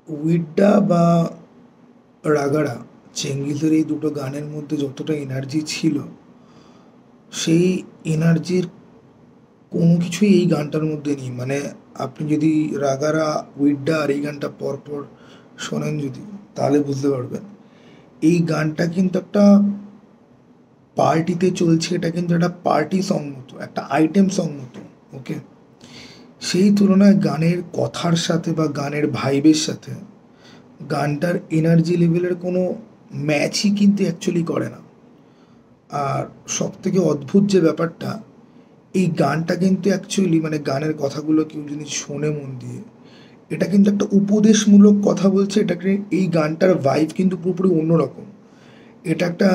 উইড্ডা বা রাগাড়া, চেঙ্গিজের এই দুটো গানের মধ্যে যতটা এনার্জি ছিল, সেই এনার্জির কোনো কিছুই এই গানটার মধ্যে নেই। মানে আপনি যদি রাগারা, উইড্ডা আর এই গানটা পরপর শোনেন যদি, তাহলে বুঝতে পারবেন এই গানটা কিন্তু একটা পার্টিতে চলছে, এটা কিন্তু একটা পার্টি সং মতো, একটা আইটেম সং মতো। ওকে, সেই তুলনায় গানের কথার সাথে বা গানের ভাইবের সাথে গানটার এনার্জি লেভেলের কোনো ম্যাচই কিন্তু অ্যাকচুয়ালি করে না। আর সব থেকে অদ্ভুত যে ব্যাপারটা, এই গানটা কিন্তু অ্যাকচুয়ালি মানে গানের কথাগুলো কেউ যদি শোনে মন দিয়ে, এটা কিন্তু একটা উপদেশমূলক কথা বলছে। এটাকে, এই গানটার ভাইব কিন্তু পুরোপুরি অন্যরকম। এটা একটা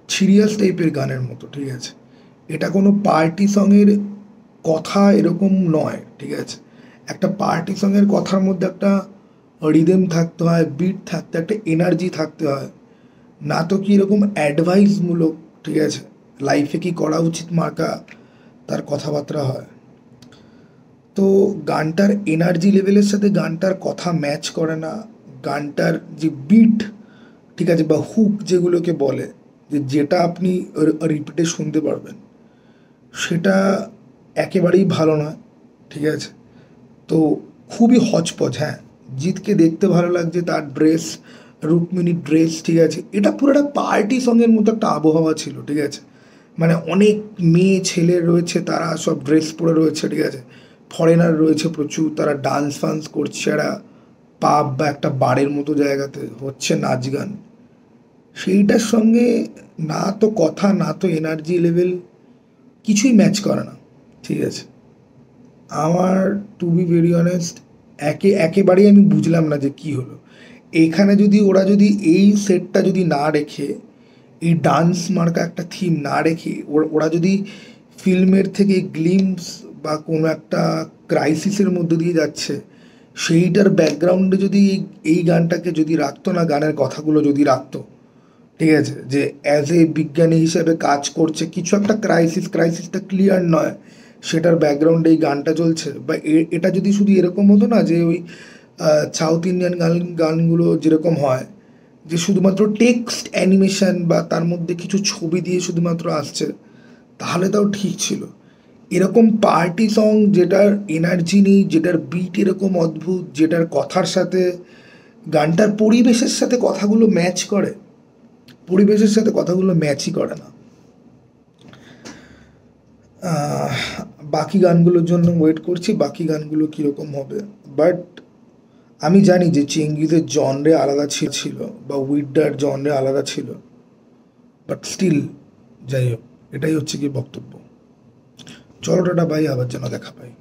সিরিয়াস টাইপের গানের মতো, ঠিক আছে? এটা কোনো পার্টি সঙের কথা এরকম নয়, ঠিক আছে? একটা পার্টি সঙের কথার মধ্যে একটা রিদেম থাকতে হয়, বিট থাকতে, একটা এনার্জি থাকতে হয়। না তো কি এরকম অ্যাডভাইসমূলক, ঠিক আছে, লাইফে কি করা উচিত মার্কা তার কথাবার্তা হয়। তো গানটার এনার্জি লেভেলের সাথে গানটার কথা ম্যাচ করে না। গানটার যে বিট, ঠিক আছে, বা হুক যেগুলোকে বলে, যে যেটা আপনি রিপিটে শুনতে পারবেন, সেটা একেবারেই ভালো নয়, ঠিক আছে? তো খুবই হচপচ। হ্যাঁ, জিতকে দেখতে ভালো লাগছে, তার ড্রেস, রুক্মিণীর ড্রেস, ঠিক আছে, এটা পুরো একটা পার্টি সঙ্গের মতো একটা আবহাওয়া ছিল, ঠিক আছে? মানে অনেক মেয়ে ছেলে রয়েছে, তারা সব ড্রেস পরে রয়েছে, ঠিক আছে? ফরেনার রয়েছে প্রচুর, তারা ডান্স ফান্স করছে, একটা পাব বা একটা বারের মতো জায়গাতে হচ্ছে নাচ গান। সেইটার সঙ্গে না তো কথা, না তো এনার্জি লেভেল, কিছুই ম্যাচ করে না, ঠিক আছে? আমার, টু বি ভেরি অনেস্ট, একেবারেই আমি বুঝলাম না যে কী হলো এখানে। যদি ওরা যদি এই সেটটা যদি না রেখে, এই ডান্স মার্কা একটা থিম না রেখে, ওরা যদি ফিল্মের থেকে গ্লিমস বা কোনো একটা ক্রাইসিসের মধ্যে দিয়ে যাচ্ছে, সেইটার ব্যাকগ্রাউন্ডে যদি এই গানটাকে যদি রাখতো না, গানের কথাগুলো যদি রাখতো, ঠিক আছে, যে অ্যাজ এ বিজ্ঞানী হিসেবে কাজ করছে, কিছু একটা ক্রাইসিসটা ক্লিয়ার নয়, সেটার ব্যাকগ্রাউন্ডে এই গানটা চলছে, বা এটা যদি শুধু এরকম হতো না যে ওই সাউথ ইন্ডিয়ান গানগুলো যেরকম হয়, যে শুধুমাত্র টেক্সট অ্যানিমেশন বা তার মধ্যে কিছু ছবি দিয়ে শুধুমাত্র আসছে, তাহলে তাও ঠিক ছিল। এরকম পার্টি সং যেটার এনার্জি নেই, যেটার বিট এরকম অদ্ভুত, যেটার কথার সাথে গানটার পরিবেশের সাথে কথাগুলো ম্যাচ করে, পরিবেশের সাথে কথাগুলো ম্যাচই করে না। আহ, বাকি গানগুলোর জন্য ওয়েট করছি, বাকি গানগুলো কীরকম হবে। বাট আমি জানি যে চেঙ্গিজের জনরে আলাদা ছিল, বা উইডার জনরে আলাদা ছিল, বাট স্টিল, যাই হোক, এটাই হচ্ছে কি বক্তব্য। চলো টাটা, ভাই, আবার যেন দেখা পাই।